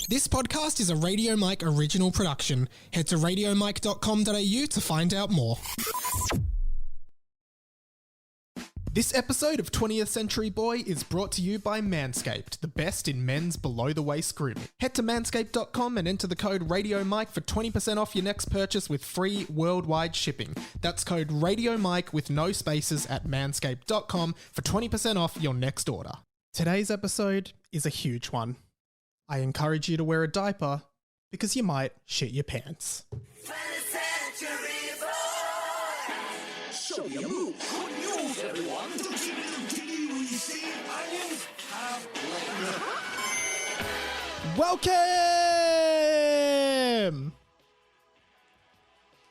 This podcast is a Radio Mike original production. Head to radiomike.com.au to find out more. This episode of 20th Century Boy is brought to you by Manscaped, the best in men's below-the-waist grooming. Head to manscaped.com and enter the code RadioMike for 20% off your next purchase with free worldwide shipping. That's code RadioMike with no spaces at manscaped.com for 20% off your next order. Today's episode is a huge one. I encourage you to wear a diaper because you might shit your pants. Show your move. Good news, everyone. Don't you little kitty when you see onions have legs. Welcome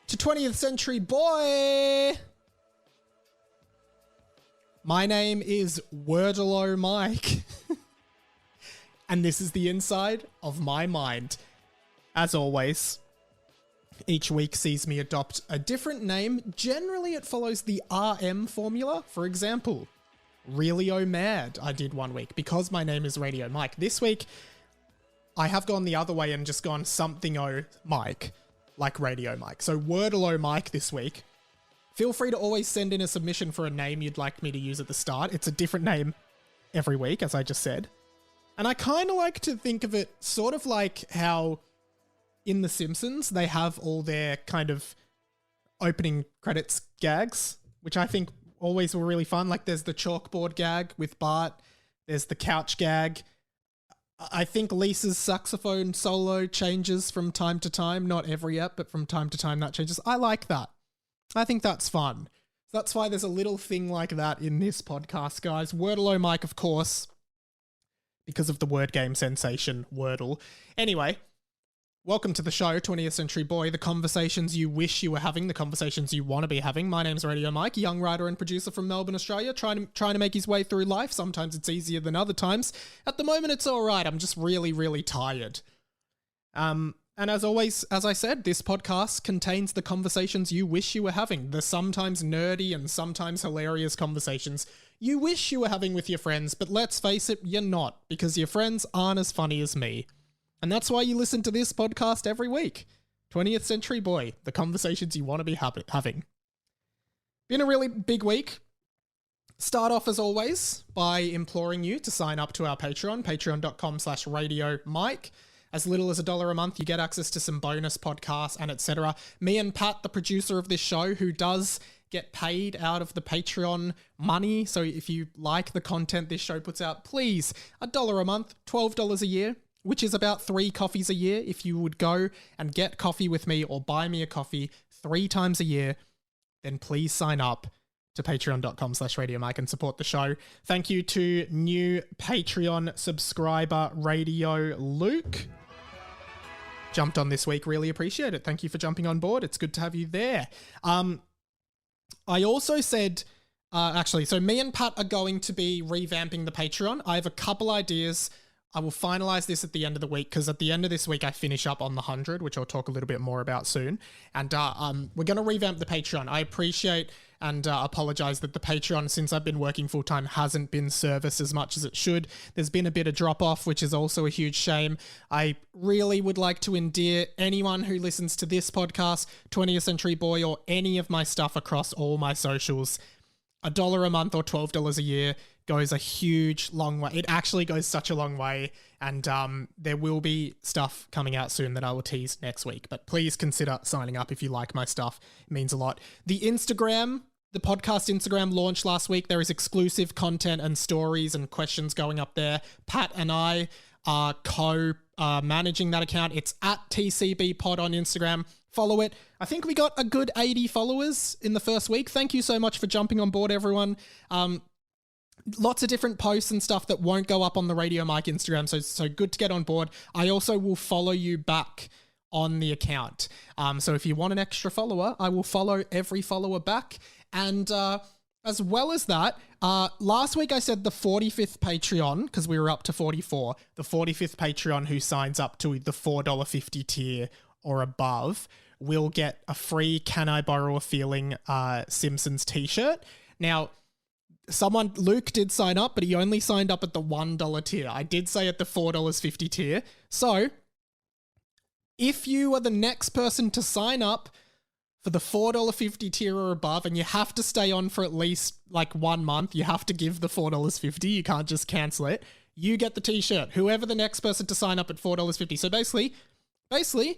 to 20th Century Boy. My name is Wordalo Mike. And this is the inside of my mind. As always, each week sees me adopt a different name. Generally, it follows the RM formula. For example, Really-O Mad I did one week because my name is Radio Mike. This week, I have gone the other way and just gone something-o Mike, like Radio Mike. So Wordalo Mike this week. Feel free to always send in a submission for a name you'd like me to use at the start. It's a different name every week, as I just said. And I kind of like to think of it sort of like how in The Simpsons, they have all their kind of opening credits gags, which I think always were really fun. Like there's the chalkboard gag with Bart. There's the couch gag. I think Lisa's saxophone solo changes from time to time. Not every ep, but from time to time that changes. I like that. I think that's fun. That's why there's a little thing like that in this podcast, guys. Wordalo Mike, of course, because of the word game sensation, Wordle. Anyway, welcome to the show, 20th Century Boy, the conversations you wish you were having, the conversations you want to be having. My name's Radio Mike, young writer and producer from Melbourne, Australia, trying to make his way through life. Sometimes it's easier than other times. At the moment, it's all right. I'm just really, really tired. And as always, as I said, this podcast contains the conversations you wish you were having, the sometimes nerdy and sometimes hilarious conversations you wish you were having with your friends, but let's face it, you're not, because your friends aren't as funny as me. And that's why you listen to this podcast every week. 20th Century Boy, the conversations you want to be having. Been a really big week. Start off, as always, by imploring you to sign up to our Patreon, patreon.com/RadioMike. As little as $1 a month, you get access to some bonus podcasts and etc. Me and Pat, the producer of this show, who does get paid out of the Patreon money. So if you like the content this show puts out, please, $1 a month, $12 a year, which is about 3 coffees a year. If you would go and get coffee with me or buy me a coffee 3 times a year, then please sign up to patreon.com/RadioMike and support the show. Thank you to new Patreon subscriber Radio Luke. Jumped on this week, really appreciate it. Thank you for jumping on board. It's good to have you there. I also said, so me and Pat are going to be revamping the Patreon. I have a couple ideas. I will finalize this at the end of the week because at the end of this week, I finish up on the 100, which I'll talk a little bit more about soon. And we're going to revamp the Patreon. I appreciate and apologize that the Patreon, since I've been working full time, hasn't been serviced as much as it should. There's been a bit of drop off, which is also a huge shame. I really would like to endear anyone who listens to this podcast, 20th Century Boy, or any of my stuff across all my socials. $1 a month or $12 a year goes a huge, long way. It actually goes such a long way. And there will be stuff coming out soon that I will tease next week. But please consider signing up if you like my stuff. It means a lot. The podcast Instagram launched last week. There is exclusive content and stories and questions going up there. Pat and I are managing that account. It's at TCB Pod on Instagram. Follow it. I think we got a good 80 followers in the first week. Thank you so much for jumping on board, everyone. Lots of different posts and stuff that won't go up on the Radio Mike Instagram, so good to get on board. I also will follow you back on the account. So if you want an extra follower, I will follow every follower back. And as well as that, last week I said the 45th Patreon, because we were up to 44, the 45th Patreon who signs up to the $4.50 tier or above will get a free Can I Borrow a Feeling Simpsons t-shirt. Now, Luke did sign up, but he only signed up at the $1 tier. I did say at the $4.50 tier. So if you are the next person to sign up for the $4.50 tier or above, and you have to stay on for at least like 1 month, you have to give the $4.50. You can't just cancel it. You get the t-shirt. Whoever the next person to sign up at $4.50. So basically,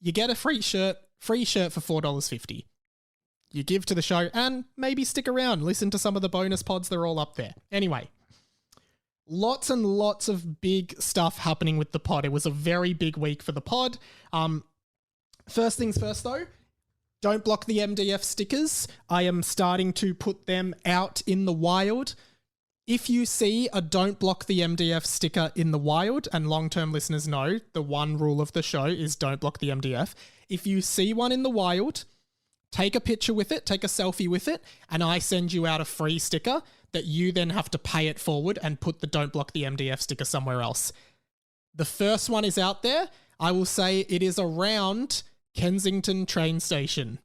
you get a free shirt for $4.50. You give to the show and maybe stick around, listen to some of the bonus pods. They're all up there. Anyway, lots and lots of big stuff happening with the pod. It was a very big week for the pod. First things first though, don't block the MDF stickers. I am starting to put them out in the wild. If you see a don't block the MDF sticker in the wild, and long-term listeners know the one rule of the show is don't block the MDF. If you see one in the wild, take a picture with it, take a selfie with it, and I send you out a free sticker that you then have to pay it forward and put the don't block the MDF sticker somewhere else. The first one is out there. I will say it is around Kensington train station.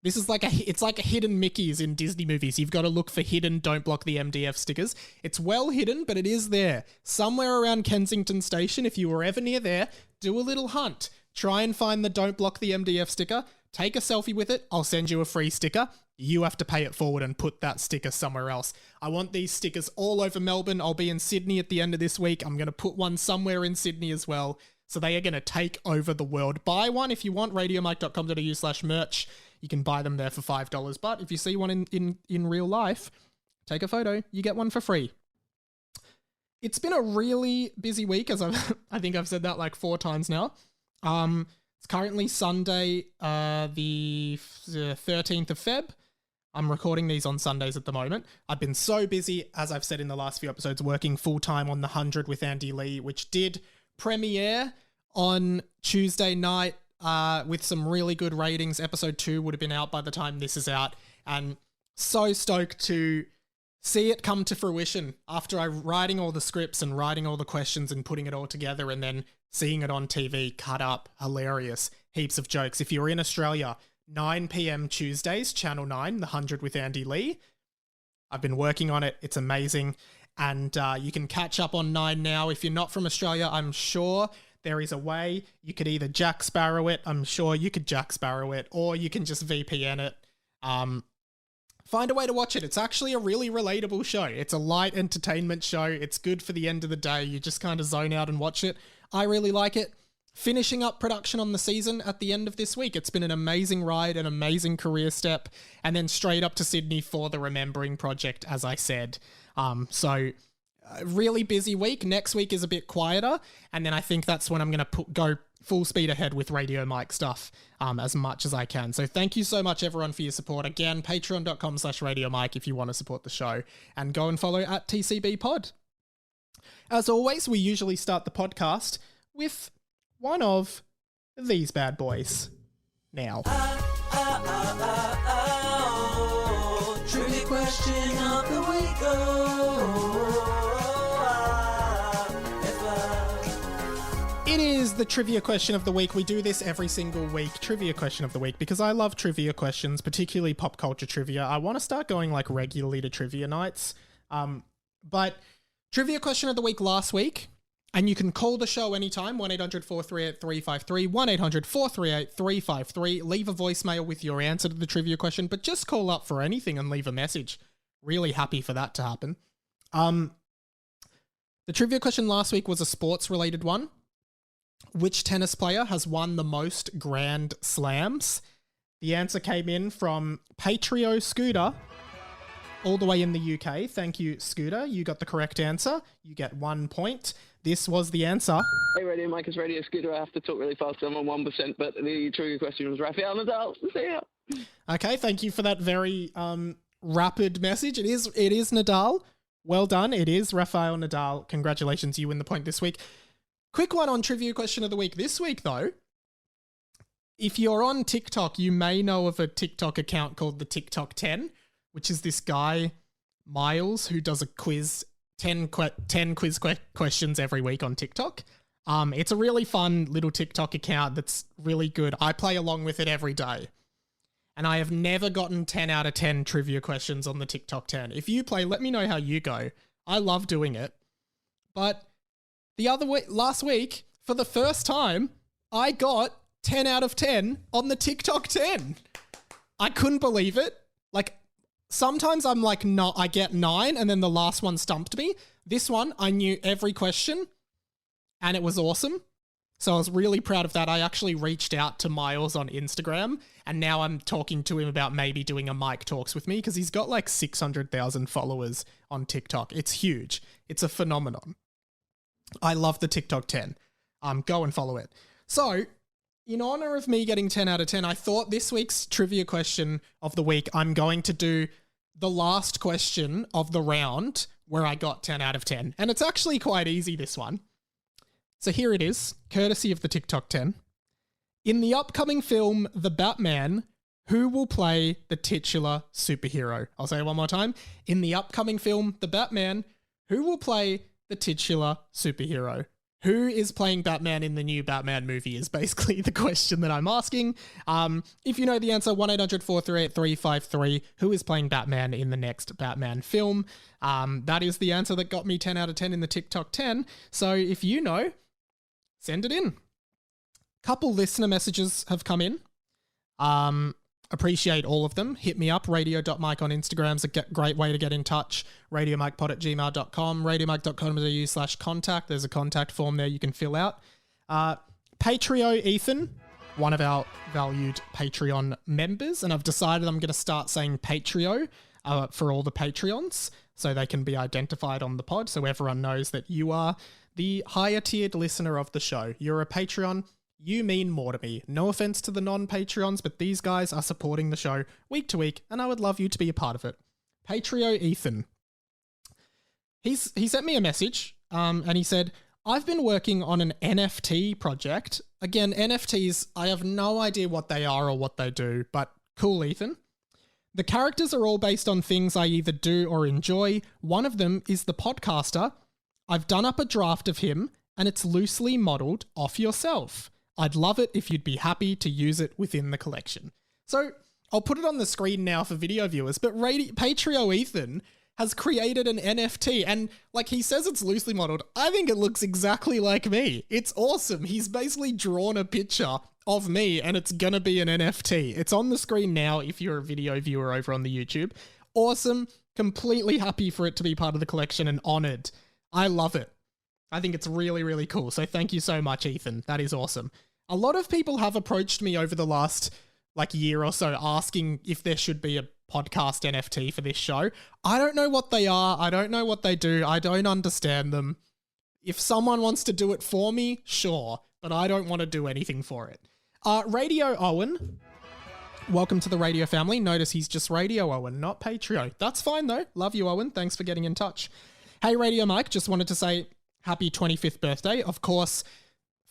This is it's like a hidden Mickey's in Disney movies. You've got to look for hidden don't block the MDF stickers. It's well hidden, but it is there. Somewhere around Kensington station, if you were ever near there, do a little hunt. Try and find the don't block the MDF sticker. Take a selfie with it. I'll send you a free sticker. You have to pay it forward and put that sticker somewhere else. I want these stickers all over Melbourne. I'll be in Sydney at the end of this week. I'm going to put one somewhere in Sydney as well. So they are going to take over the world. Buy one if you want, radiomike.com.au/merch. You can buy them there for $5. But if you see one in real life, take a photo. You get one for free. It's been a really busy week, as I think I've said that like 4 times now. It's currently Sunday, the 13th of Feb. I'm recording these on Sundays at the moment. I've been so busy, as I've said in the last few episodes, working full-time on The 100 with Andy Lee, which did premiere on Tuesday night with some really good ratings. Episode 2 would have been out by the time this is out. And so stoked to see it come to fruition after writing all the scripts and writing all the questions and putting it all together and then seeing it on TV, cut up, hilarious, heaps of jokes. If you're in Australia, 9 p.m. Tuesdays, Channel 9, The 100 with Andy Lee. I've been working on it. It's amazing. And you can catch up on 9 now. If you're not from Australia, I'm sure there is a way. You could either Jack Sparrow it. I'm sure you could Jack Sparrow it, or you can just VPN it. Find a way to watch it. It's actually a really relatable show. It's a light entertainment show. It's good for the end of the day. You just kind of zone out and watch it. I really like it. Finishing up production on the season at the end of this week. It's been an amazing ride, an amazing career step, and then straight up to Sydney for the Remembering Project, as I said. So a really busy week. Next week is a bit quieter, and then I think that's when I'm going to go full speed ahead with Radio Mike stuff as much as I can. So thank you so much, everyone, for your support. Again, patreon.com/Radio Mike if you want to support the show, and go and follow at TCB Pod. As always, we usually start the podcast with one of these bad boys. Now. Trivia question of the week. It is the trivia question of the week. We do this every single week, trivia question of the week, because I love trivia questions, particularly pop culture trivia. I want to start going like regularly to trivia nights. But trivia question of the week last week, and you can call the show anytime, 1-800-438-353, 1-800-438-353. Leave a voicemail with your answer to the trivia question, but just call up for anything and leave a message. Really happy for that to happen. The trivia question last week was a sports-related one. Which tennis player has won the most Grand Slams? The answer came in from Patrio Scooter, all the way in the UK. Thank you, Scooter. You got the correct answer. You get 1 point. This was the answer. Hey, Radio Mike, it's Radio Scooter. I have to talk really fast. I'm on 1%, but the trivia question was Rafael Nadal. See ya. Okay, thank you for that very rapid message. It is Nadal. Well done. It is Rafael Nadal. Congratulations, you win the point this week. Quick one on trivia question of the week this week, though. If you're on TikTok, you may know of a TikTok account called the TikTok 10, which is this guy, Miles, who does a quiz, 10 quiz questions every week on TikTok. It's a really fun little TikTok account that's really good. I play along with it every day. and I have never gotten 10 out of 10 trivia questions on the TikTok 10. If you play, let me know how you go. I love doing it. But last week, for the first time, I got 10 out of 10 on the TikTok 10. I couldn't believe it. Like, sometimes I'm like, no, I get 9 and then the last one stumped me. This one, I knew every question and it was awesome. So I was really proud of that. I actually reached out to Miles on Instagram and now I'm talking to him about maybe doing a Mike Talks with me because he's got like 600,000 followers on TikTok. It's huge. It's a phenomenon. I love the TikTok 10. Go and follow it. So, in honor of me getting 10 out of 10, I thought this week's trivia question of the week, I'm going to do the last question of the round where I got 10 out of 10. And it's actually quite easy, this one. So here it is, courtesy of the TikTok 10. In the upcoming film, The Batman, who will play the titular superhero? I'll say it one more time. In the upcoming film, The Batman, who will play the titular superhero? Who is playing Batman in the new Batman movie is basically the question that I'm asking. If you know the answer, 1-800-438-353, who is playing Batman in the next Batman film? That is the answer that got me 10 out of 10 in the TikTok 10. So if you know, send it in. Couple listener messages have come in. Appreciate all of them. Hit me up. Radio.mike on Instagram is a great way to get in touch. RadioMikePod@gmail.com. RadioMike.com.au/contact. There's a contact form there you can fill out. Patrio Ethan, one of our valued Patreon members, and I've decided I'm going to start saying Patrio for all the Patreons so they can be identified on the pod so everyone knows that you are the higher tiered listener of the show. You're a Patreon. You mean more to me. No offense to the non-Patreons, but these guys are supporting the show week to week, and I would love you to be a part of it. Patrio Ethan. He sent me a message, and he said, I've been working on an NFT project. Again, NFTs, I have no idea what they are or what they do, but cool, Ethan. The characters are all based on things I either do or enjoy. One of them is the podcaster. I've done up a draft of him, and it's loosely modeled off yourself. I'd love it if you'd be happy to use it within the collection. So I'll put it on the screen now for video viewers, but Patrio Ethan has created an NFT and like he says it's loosely modeled. I think it looks exactly like me. It's awesome. He's basically drawn a picture of me and it's gonna be an NFT. It's on the screen now if you're a video viewer over on the YouTube. Awesome. Completely happy for it to be part of the collection and honored. I love it. I think it's really, really cool. So thank you so much, Ethan. That is awesome. A lot of people have approached me over the last year or so asking if there should be a podcast NFT for this show. I don't know what they are. I don't know what they do. I don't understand them. If someone wants to do it for me, sure, but I don't want to do anything for it. Radio Owen, welcome to the radio family. Notice he's just Radio Owen, not Patrio. That's fine though. Love you, Owen. Thanks for getting in touch. Hey, Radio Mike, just wanted to say happy 25th birthday. Of course,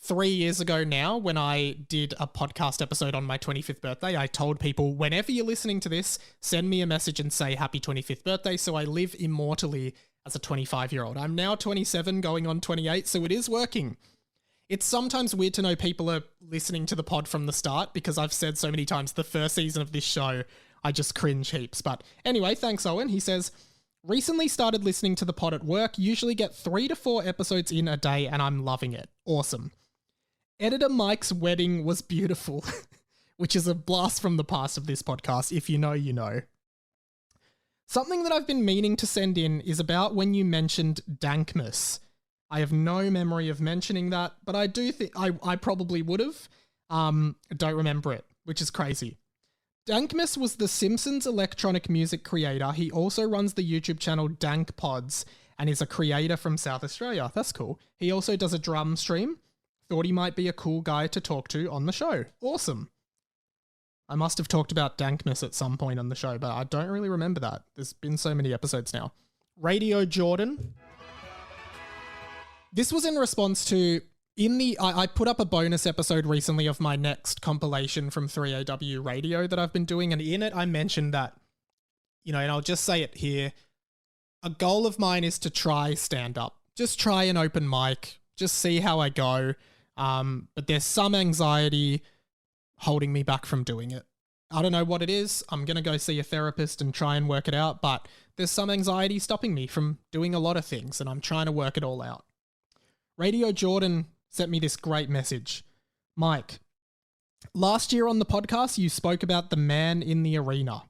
3 years ago now, when I did a podcast episode on my 25th birthday, I told people, whenever you're listening to this, send me a message and say happy 25th birthday, so I live immortally as a 25-year-old. I'm now 27, going on 28, so it is working. It's sometimes weird to know people are listening to the pod from the start, because I've said so many times the first season of this show, I just cringe heaps. But anyway, thanks, Owen. He says, recently started listening to the pod at work, usually get 3 to 4 episodes in a day, and I'm loving it. Awesome. Editor Mike's wedding was beautiful, which is a blast from the past of this podcast. If you know, you know. Something that I've been meaning to send in is about when you mentioned dankness. I have no memory of mentioning that, but I do think I probably would have. Don't remember it, which is crazy. Dankmas was the Simpsons electronic music creator. He also runs the YouTube channel Dank Pods and is a creator from South Australia. That's cool. He also does a drum stream. Thought he might be a cool guy to talk to on the show. Awesome. I must have talked about Dankmas at some point on the show, but I don't really remember that. There's been so many episodes now. Radio Jordan. This was in response to... I put up a bonus episode recently of my next compilation from 3AW Radio that I've been doing, and in it I mentioned that, and I'll just say it here, a goal of mine is to try stand-up. Just try an open mic, just see how I go, but there's some anxiety holding me back from doing it. I don't know what it is. I'm going to go see a therapist and try and work it out, but there's some anxiety stopping me from doing a lot of things, and I'm trying to work it all out. Radio Jordan sent me this great message. Mike, last year on the podcast, you spoke about the man in the arena.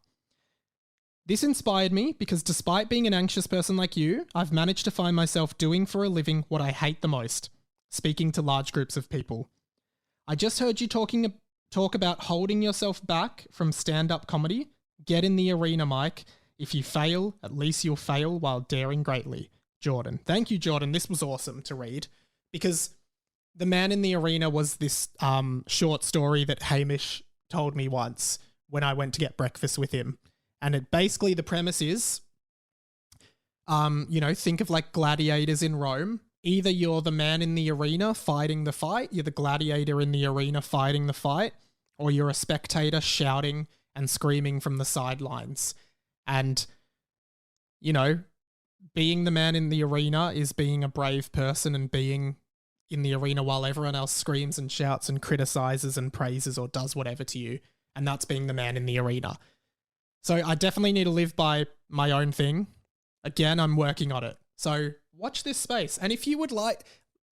This inspired me because despite being an anxious person like you, I've managed to find myself doing for a living what I hate the most, speaking to large groups of people. I just heard you talk about holding yourself back from stand-up comedy. Get in the arena, Mike. If you fail, at least you'll fail while daring greatly. Jordan. Thank you, Jordan. This was awesome to read because the man in the arena was this short story that Hamish told me once when I went to get breakfast with him. And it basically, the premise is, think of like gladiators in Rome. Either you're the man in the arena fighting the fight, you're the gladiator in the arena fighting the fight, or you're a spectator shouting and screaming from the sidelines. And, being the man in the arena is being a brave person and being in the arena while everyone else screams and shouts and criticizes and praises or does whatever to you. And that's being the man in the arena. So I definitely need to live by my own thing. Again, I'm working on it. So watch this space. And if you would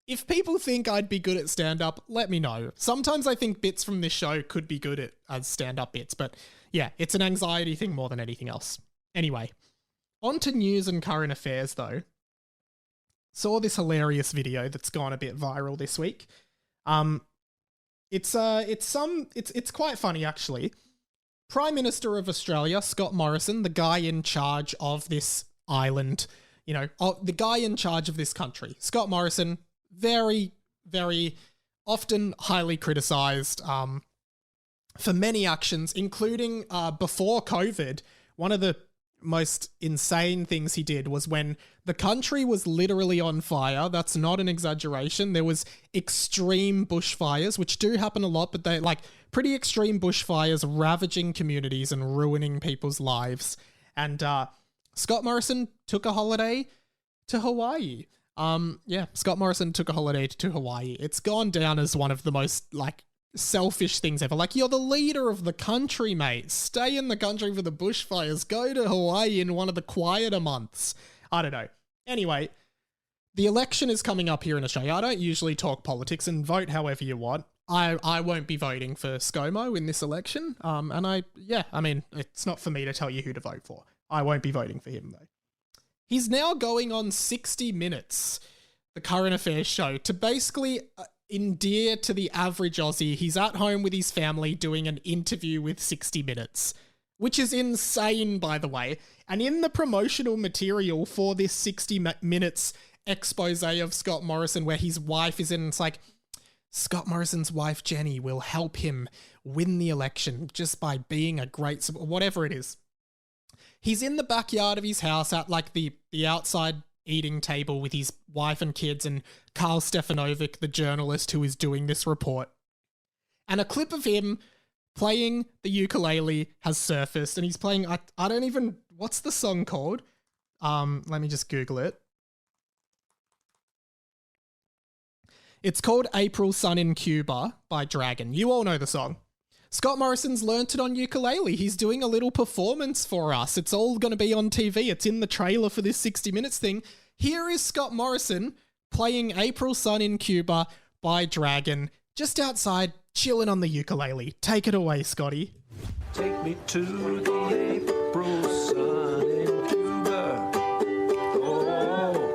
if people think I'd be good at stand-up, let me know. Sometimes I think bits from this show could be good as stand-up bits. But yeah, it's an anxiety thing more than anything else. Anyway, on to news and current affairs though. Saw this hilarious video that's gone a bit viral this week. It's quite funny actually. Prime Minister of Australia, Scott Morrison, the guy in charge of this island, the guy in charge of this country. Scott Morrison, very, very often highly criticised for many actions, including before COVID. One of the most insane things he did was when the country was literally on fire. That's not an exaggeration. There was extreme bushfires, which do happen a lot, but they pretty extreme bushfires ravaging communities and ruining people's lives. And Scott Morrison took a holiday to Hawaii. Scott Morrison took a holiday to Hawaii. It's gone down as one of the most selfish things ever. You're the leader of the country, mate. Stay in the country for the bushfires. Go to Hawaii in one of the quieter months. I don't know. Anyway, the election is coming up here in Australia. I don't usually talk politics and vote however you want. I won't be voting for ScoMo in this election. It's not for me to tell you who to vote for. I won't be voting for him though. He's now going on 60 Minutes, the current affairs show, to basically endear to the average Aussie. He's at home with his family doing an interview with 60 Minutes, which is insane, by the way. And in the promotional material for this 60 Minutes expose of Scott Morrison, where his wife is in, it's like, Scott Morrison's wife, Jenny, will help him win the election just by being a great, whatever it is. He's in the backyard of his house at the outside eating table with his wife and kids and Carl Stefanovic, the journalist who is doing this report. And a clip of him playing the ukulele has surfaced, and he's playing, I don't even, what's the song called? Let me just Google it. It's called April Sun in Cuba by Dragon. You all know the song. Scott Morrison's learnt it on ukulele. He's doing a little performance for us. It's all going to be on TV. It's in the trailer for this 60 Minutes thing. Here is Scott Morrison playing April Sun in Cuba by Dragon, just outside, chilling on the ukulele. Take it away, Scotty. Take me to the April sun in Cuba. Oh,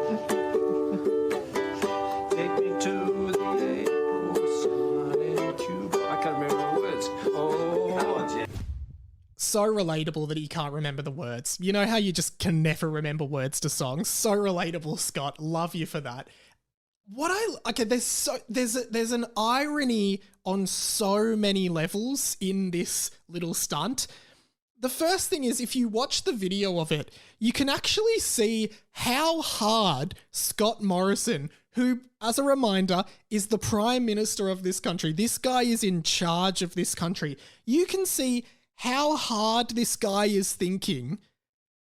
take me to the April sun in Cuba. I can't remember the words. Oh, So relatable that he can't remember the words. You know how you just can never remember words to songs? So relatable, Scott. Love you for that. There's an irony on so many levels in this little stunt. The first thing is, if you watch the video of it, you can actually see how hard Scott Morrison, who, as a reminder, is the Prime Minister of this country, this guy is in charge of this country. You can see how hard this guy is thinking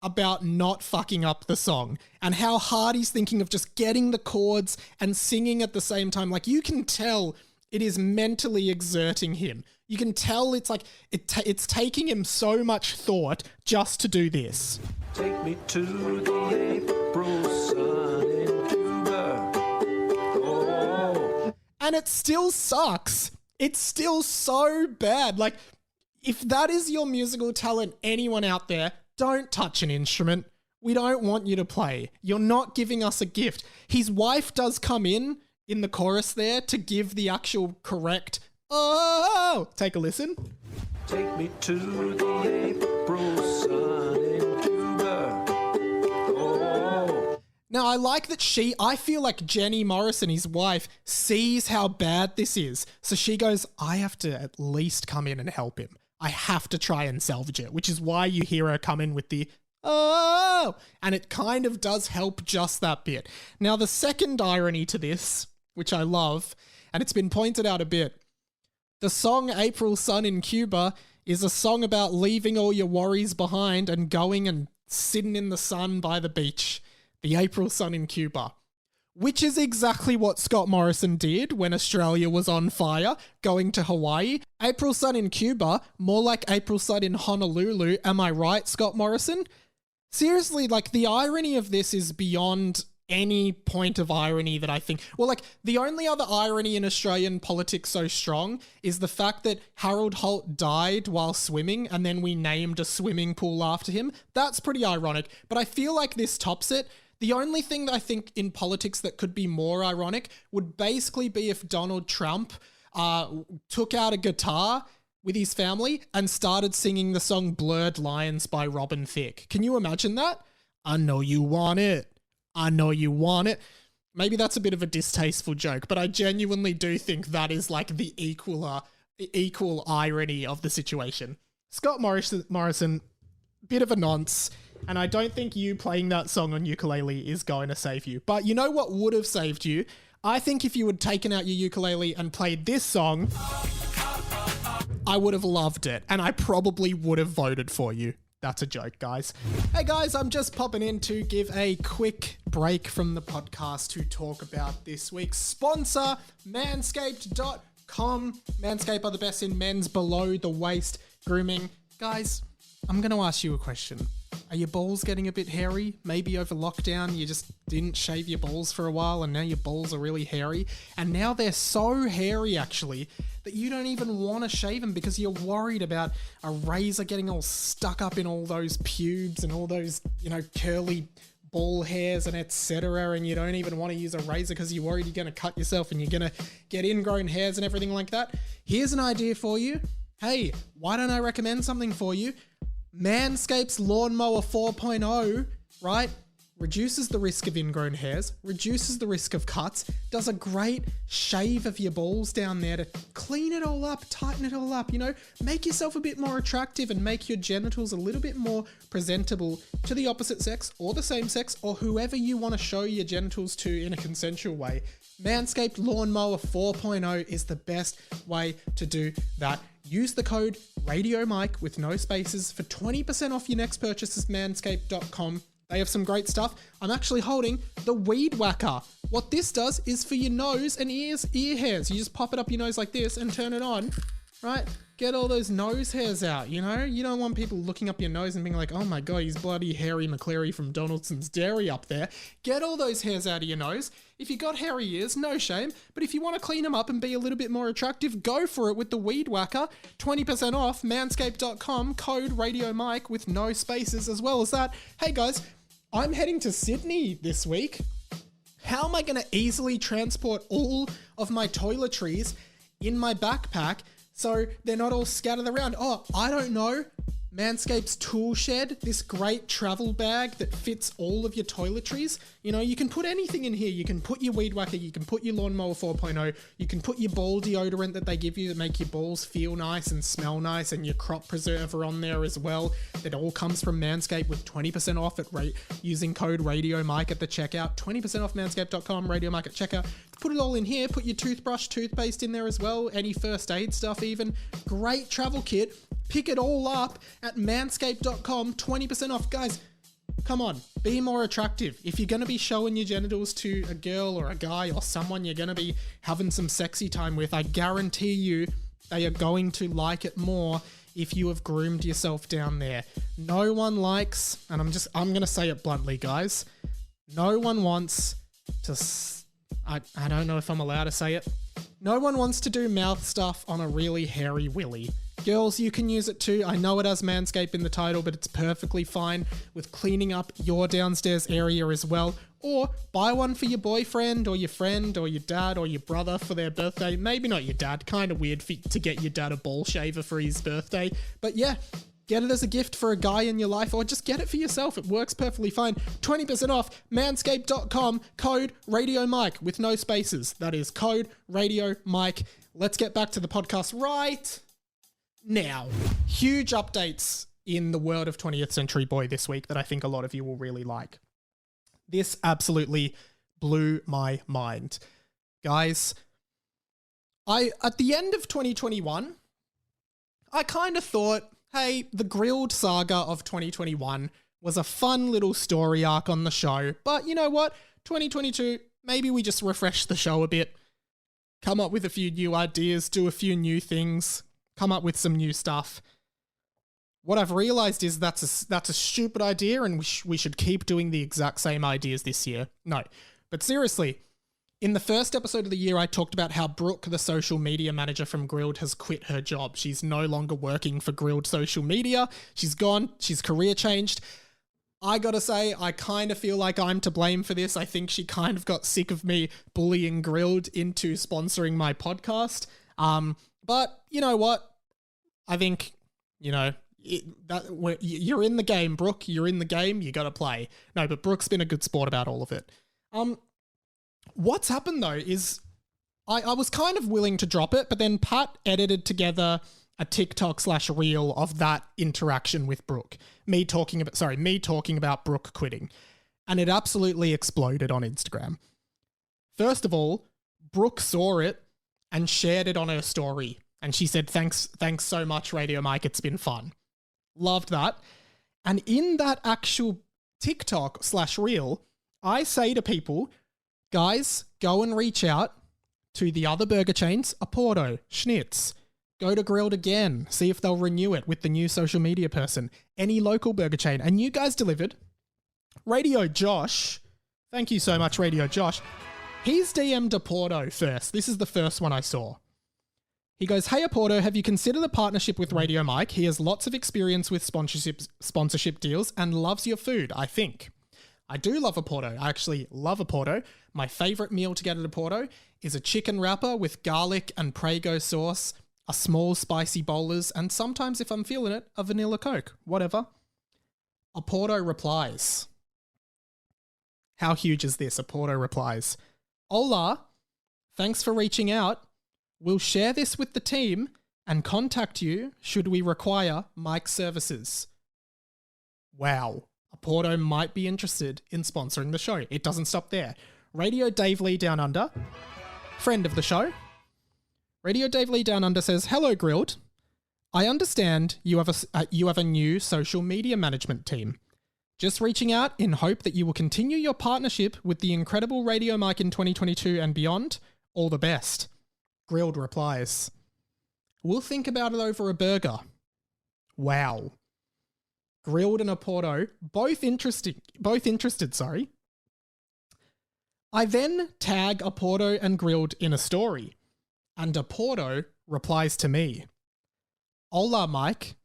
about not fucking up the song, and how hard he's thinking of just getting the chords and singing at the same time. You can tell It is mentally exerting him. You can tell it's like it's taking him so much thought just to do this. Take me to the April sun in Cuba. Oh. And it still sucks. It's still so bad. Like, if that is your musical talent, anyone out there, don't touch an instrument. We don't want you to play. You're not giving us a gift. His wife does come in the chorus there to give the actual correct, oh, take a listen. Take me to the April sun in Cuba. Oh. Now, I like that I feel like Jenny Morrison, his wife, sees how bad this is. So she goes, I have to at least come in and help him. I have to try and salvage it, which is why you hear her come in with the, oh, and it kind of does help just that bit. Now, the second irony to this, which I love, and it's been pointed out a bit, the song April Sun in Cuba is a song about leaving all your worries behind and going and sitting in the sun by the beach. The April Sun in Cuba. Which is exactly what Scott Morrison did when Australia was on fire, going to Hawaii. April Sun in Cuba, more like April Sun in Honolulu. Am I right, Scott Morrison? Seriously, like, the irony of this is beyond any point of irony that I think. Well, like, the only other irony in Australian politics so strong is the fact that Harold Holt died while swimming and then we named a swimming pool after him. That's pretty ironic, but I feel like this tops it. The only thing that I think in politics that could be more ironic would basically be if Donald Trump took out a guitar with his family and started singing the song Blurred Lines by Robin Thicke. Can you imagine that? I know you want it. I know you want it. Maybe that's a bit of a distasteful joke, but I genuinely do think that is like the equal irony of the situation. Scott Morrison, bit of a nonce. And I don't think you playing that song on ukulele is going to save you. But you know what would have saved you? I think if you had taken out your ukulele and played this song, I would have loved it. And I probably would have voted for you. That's a joke, guys. Hey, guys, I'm just popping in to give a quick break from the podcast to talk about this week's sponsor, Manscaped.com. Manscaped are the best in men's below-the-waist grooming. Guys, I'm going to ask you a question. Are your balls getting a bit hairy? Maybe over lockdown you just didn't shave your balls for a while and now your balls are really hairy. And now they're so hairy, actually, that you don't even want to shave them because you're worried about a razor getting all stuck up in all those pubes and all those, curly ball hairs and etc. And you don't even want to use a razor because you're worried you're going to cut yourself and you're going to get ingrown hairs and everything like that. Here's an idea for you. Hey, why don't I recommend something for you? Manscaped's Lawnmower 4.0, right? Reduces the risk of ingrown hairs, reduces the risk of cuts, does a great shave of your balls down there to clean it all up, tighten it all up, make yourself a bit more attractive and make your genitals a little bit more presentable to the opposite sex or the same sex or whoever you want to show your genitals to in a consensual way. Manscaped Lawnmower 4.0 is the best way to do that. Use the code RadioMike with no spaces for 20% off your next purchase at manscaped.com. They have some great stuff. I'm actually holding the Weed Whacker. What this does is for your nose and ear hairs. You just pop it up your nose like this and turn it on, right? Get all those nose hairs out, You don't want people looking up your nose and being like, oh my God, he's bloody Harry McCleary from Donaldson's Dairy up there. Get all those hairs out of your nose. If you got hairy ears, no shame. But if you want to clean them up and be a little bit more attractive, go for it with the Weed Whacker. 20% off, manscaped.com, code RadioMike with no spaces as well as that. Hey guys, I'm heading to Sydney this week. How am I going to easily transport all of my toiletries in my backpack so they're not all scattered around? Oh, I don't know. Manscaped's Tool Shed, this great travel bag that fits all of your toiletries. You can put anything in here. You can put your Weed Whacker, you can put your Lawnmower 4.0, you can put your ball deodorant that they give you that make your balls feel nice and smell nice, and your crop preserver on there as well. It all comes from Manscaped with 20% off using code RadioMike at the checkout. 20% off manscaped.com, RadioMike at checkout. Put it all in here. Put your toothbrush, toothpaste in there as well. Any first aid stuff even. Great travel kit. Pick it all up at manscaped.com. 20% off. Guys, Come on, be more attractive. If you're going to be showing your genitals to a girl or a guy or someone you're going to be having some sexy time with, I guarantee you they are going to like it more if you have groomed yourself down there. No one likes, and I'm going to say it bluntly, guys, no one wants to, I don't know if I'm allowed to say it. No one wants to do mouth stuff on a really hairy willy. Girls, you can use it too. I know it has Manscaped in the title, but it's perfectly fine with cleaning up your downstairs area as well. Or buy one for your boyfriend or your friend or your dad or your brother for their birthday. Maybe not your dad. Kind of weird to get your dad a ball shaver for his birthday. But yeah, get it as a gift for a guy in your life or just get it for yourself. It works perfectly fine. 20% off manscaped.com, code Radio Mike with no spaces. That is code Radio Mike. Let's get back to the podcast right now. Huge updates in the world of 20th Century Boy this week that I think a lot of you will really like. This absolutely blew my mind. Guys, at the end of 2021, I kind of thought, hey, the Grilled saga of 2021 was a fun little story arc on the show, but you know what? 2022, maybe we just refresh the show a bit, come up with a few new ideas, do a few new things, come up with some new stuff. What I've realized is that's a stupid idea and we should keep doing the exact same ideas this year. No, but seriously, in the first episode of the year, I talked about how Brooke, the social media manager from Grilled, has quit her job. She's no longer working for Grilled social media. She's gone. She's career changed. I gotta say, I kind of feel like I'm to blame for this. I think she kind of got sick of me bullying Grilled into sponsoring my podcast. But you know what? I think, you know, you're in the game, Brooke. You're in the game. You got to play. No, but Brooke's been a good sport about all of it. What's happened though is I was kind of willing to drop it, but then Pat edited together a TikTok/reel of that interaction with Brooke. Me talking about Brooke quitting, and it absolutely exploded on Instagram. First of all, Brooke saw it and shared it on her story, and she said, "Thanks so much, Radio Mike. It's been fun." Loved that. And in that actual TikTok/reel, I say to people, guys, go and reach out to the other burger chains, Oporto, Schnitz. Go to Grilled again. See if they'll renew it with the new social media person. Any local burger chain. And you guys delivered. Radio Josh, thank you so much, Radio Josh. He's DM'd Oporto first. This is the first one I saw. He goes, "Hey Oporto, have you considered a partnership with Radio Mike? He has lots of experience with sponsorship deals and loves your food, I think." I do love Oporto. I actually love Oporto. My favorite meal to get at Oporto is a chicken wrapper with garlic and Prego sauce, a small spicy bowlers, and sometimes if I'm feeling it, a vanilla Coke, whatever. Oporto replies. How huge is this? Oporto replies, "Hola, thanks for reaching out. We'll share this with the team and contact you should we require Mike's services." Wow. Oporto might be interested in sponsoring the show. It doesn't stop there. Radio Dave Lee Down Under, friend of the show. Radio Dave Lee Down Under says, "Hello, Grilled. I understand you have a new social media management team. Just reaching out in hope that you will continue your partnership with the incredible Radio Mike in 2022 and beyond. All the best." Grilled replies, "We'll think about it over a burger." Wow. Grilled and Oporto, both interested, sorry. I then tag Oporto and Grilled in a story, and Oporto replies to me, "Hola, Mike.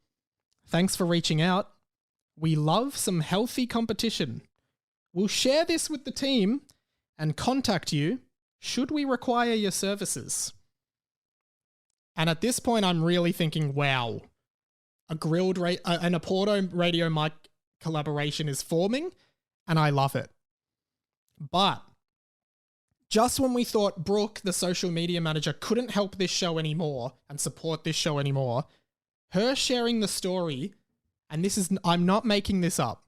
Thanks for reaching out. We love some healthy competition. We'll share this with the team and contact you should we require your services." And at this point, I'm really thinking, wow, an Oporto Radio Mike collaboration is forming, and I love it. But just when we thought Brooke, the social media manager, couldn't help this show anymore and support this show anymore, her sharing the story, and I'm not making this up,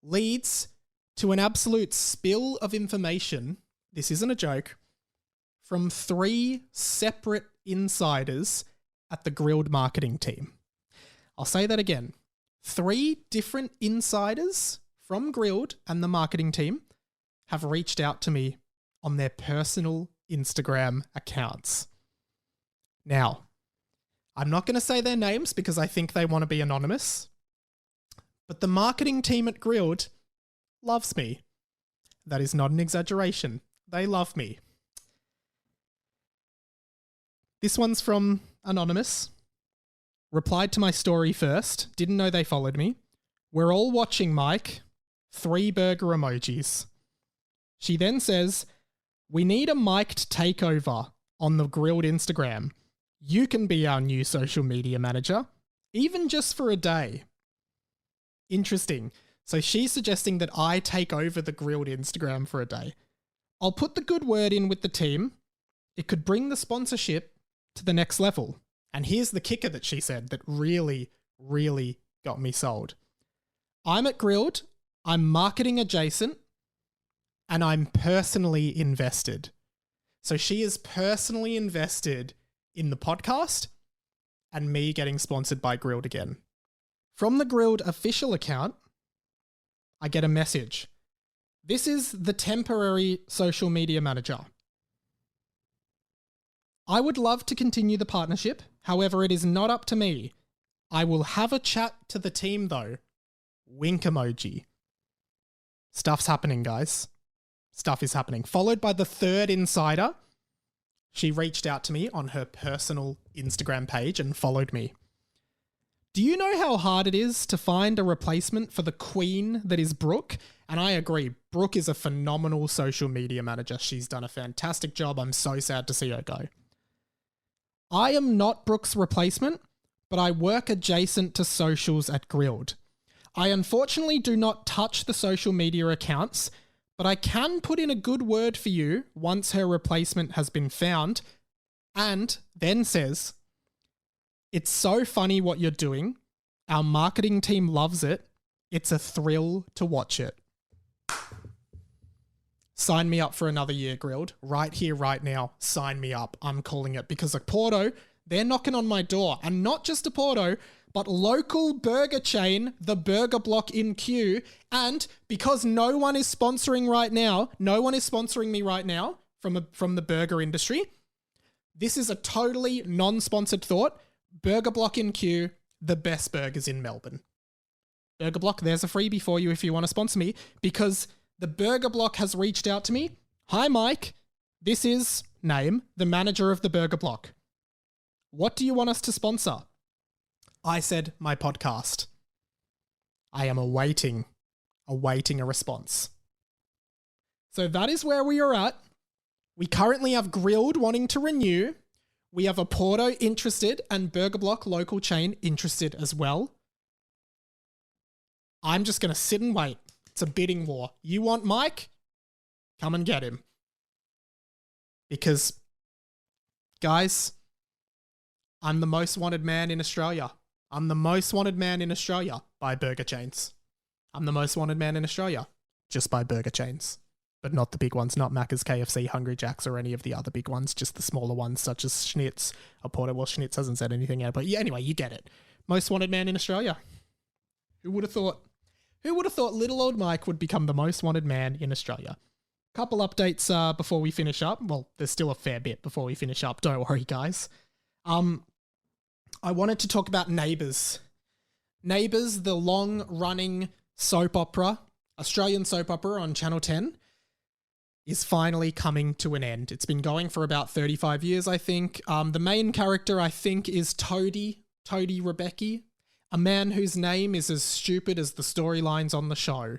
leads to an absolute spill of information, this isn't a joke, from 3 separate insiders at the Grilled marketing team. I'll say that again. 3 different insiders from Grilled and the marketing team have reached out to me on their personal Instagram accounts. Now, I'm not going to say their names because I think they want to be anonymous, but the marketing team at Grilled loves me. That is not an exaggeration. They love me. This one's from Anonymous. Replied to my story first. Didn't know they followed me. We're all watching, Mike. 3 burger emojis. She then says, we need a mic'd takeover on the Grilled Instagram. You can be our new social media manager, even just for a day. Interesting. So she's suggesting that I take over the Grilled Instagram for a day. I'll put the good word in with the team. It could bring the sponsorship to the next level. And here's the kicker that she said that really, really got me sold. I'm at Grilled, I'm marketing adjacent, and I'm personally invested. So she is personally invested in the podcast and me getting sponsored by Grilled again. From the Grilled official account, I get a message. This is the temporary social media manager. I would love to continue the partnership. However, it is not up to me. I will have a chat to the team though. Wink emoji. Stuff's happening, guys. Stuff is happening. Followed by the third insider. She reached out to me on her personal Instagram page and followed me. Do you know how hard it is to find a replacement for the queen that is Brooke? And I agree, Brooke is a phenomenal social media manager. She's done a fantastic job. I'm so sad to see her go. I am not Brooke's replacement, but I work adjacent to socials at Grilled. I unfortunately do not touch the social media accounts, but I can put in a good word for you once her replacement has been found, and then says, it's so funny what you're doing. Our marketing team loves it. It's a thrill to watch it. Sign me up for another year, Grilled. Right here, right now. Sign me up. I'm calling it because Oporto, they're knocking on my door. And not just Oporto, but local burger chain, the Burger Block in Kew. And because no one is sponsoring right now, no one is sponsoring me right now from the burger industry. This is a totally non-sponsored thought. Burger Block in Kew, the best burgers in Melbourne. Burger Block, there's a freebie for you if you want to sponsor me, because the Burger Block has reached out to me. Hi, Mike. This is, name, the manager of the Burger Block. What do you want us to sponsor? I said, my podcast. I am awaiting a response. So that is where we are at. We currently have Grilled wanting to renew. We have Oporto interested and Burger Block local chain interested as well. I'm just going to sit and wait. It's a bidding war. You want Mike? Come and get him. Because, guys, I'm the most wanted man in Australia. I'm the most wanted man in Australia by burger chains. I'm the most wanted man in Australia just by burger chains. But not the big ones, not Macca's, KFC, Hungry Jack's, or any of the other big ones, just the smaller ones such as Schnitz, Oporto. Well, Schnitz hasn't said anything yet, but yeah, anyway, you get it. Most wanted man in Australia. Who would have thought? Who would have thought little old Mike would become the most wanted man in Australia? Couple updates before we finish up. Well, there's still a fair bit before we finish up. Don't worry, guys. I wanted to talk about Neighbours. Neighbours, the long-running soap opera, Australian soap opera on Channel 10, is finally coming to an end. It's been going for about 35 years, I think. The main character, I think, is Toady Rebecca, a man whose name is as stupid as the storylines on the show.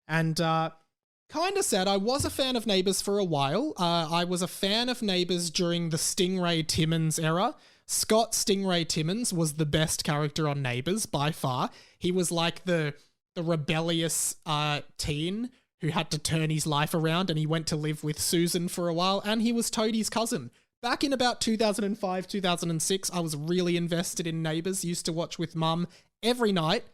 And kind of sad. I was a fan of Neighbours for a while. I was a fan of Neighbours during the Stingray Timmins era. Scott Stingray Timmins was the best character on Neighbours by far. He was like the rebellious teen who had to turn his life around, and he went to live with Susan for a while, and he was Toadie's cousin. Back in about 2005, 2006, I was really invested in Neighbours, used to watch with mum every night.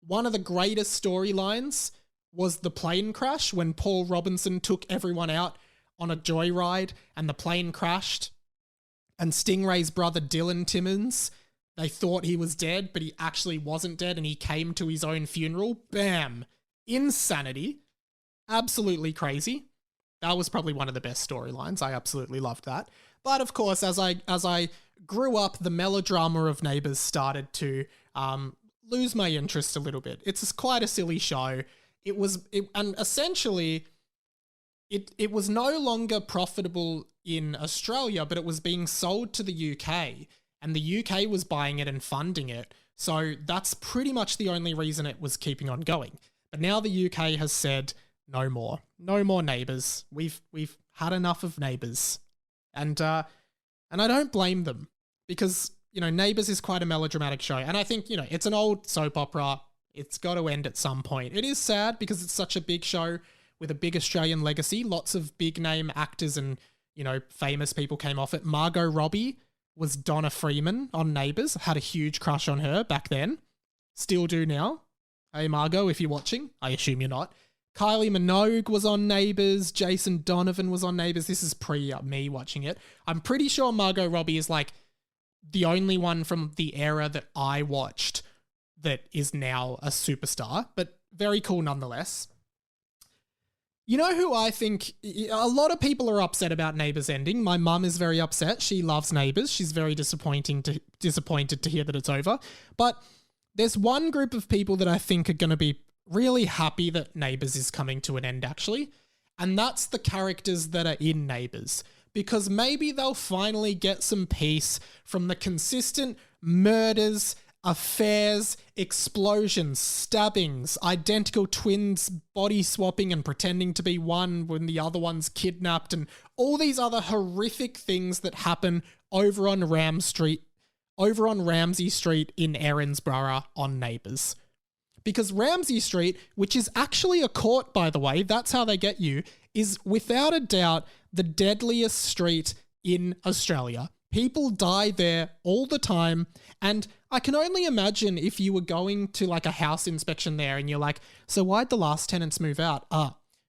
One of the greatest storylines was the plane crash when Paul Robinson took everyone out on a joyride and the plane crashed. And Stingray's brother Dylan Timmins, they thought he was dead, but he actually wasn't dead, and he came to his own funeral. Bam! insanity, absolutely crazy. That was probably one of the best storylines. I absolutely loved that. But of course, as I grew up, the melodrama of Neighbours started to lose my interest a little bit. It's quite a silly show. And essentially, it was no longer profitable in Australia, but it was being sold to the UK, and the UK was buying it and funding it. So that's pretty much the only reason it was keeping on going. But now the UK has said no more Neighbours. We've had enough of Neighbours, and I don't blame them, because Neighbours is quite a melodramatic show, and I think it's an old soap opera. It's got to end at some point. It is sad because it's such a big show with a big Australian legacy. Lots of big name actors and famous people came off it. Margot Robbie was Donna Freeman on Neighbours. Had a huge crush on her back then. Still do now. Hey Margot, if you're watching, I assume you're not. Kylie Minogue was on Neighbours. Jason Donovan was on Neighbours. This is pre me watching it. I'm pretty sure Margot Robbie is like the only one from the era that I watched that is now a superstar, but very cool nonetheless. You know who I think a lot of people are upset about Neighbours ending? My mum is very upset. She loves Neighbours. She's very disappointed to hear that it's over. But there's one group of people that I think are going to be really happy that Neighbours is coming to an end, actually. And that's the characters that are in Neighbours. Because maybe they'll finally get some peace from the consistent murders, affairs, explosions, stabbings, identical twins body swapping and pretending to be one when the other one's kidnapped, and all these other horrific things that happen over on Ramsey Street in Erinsborough on Neighbours. Because Ramsey Street, which is actually a court, by the way, that's how they get you, is without a doubt the deadliest street in Australia. People die there all the time, and I can only imagine if you were going to like a house inspection there and you're like, so why'd the last tenants move out?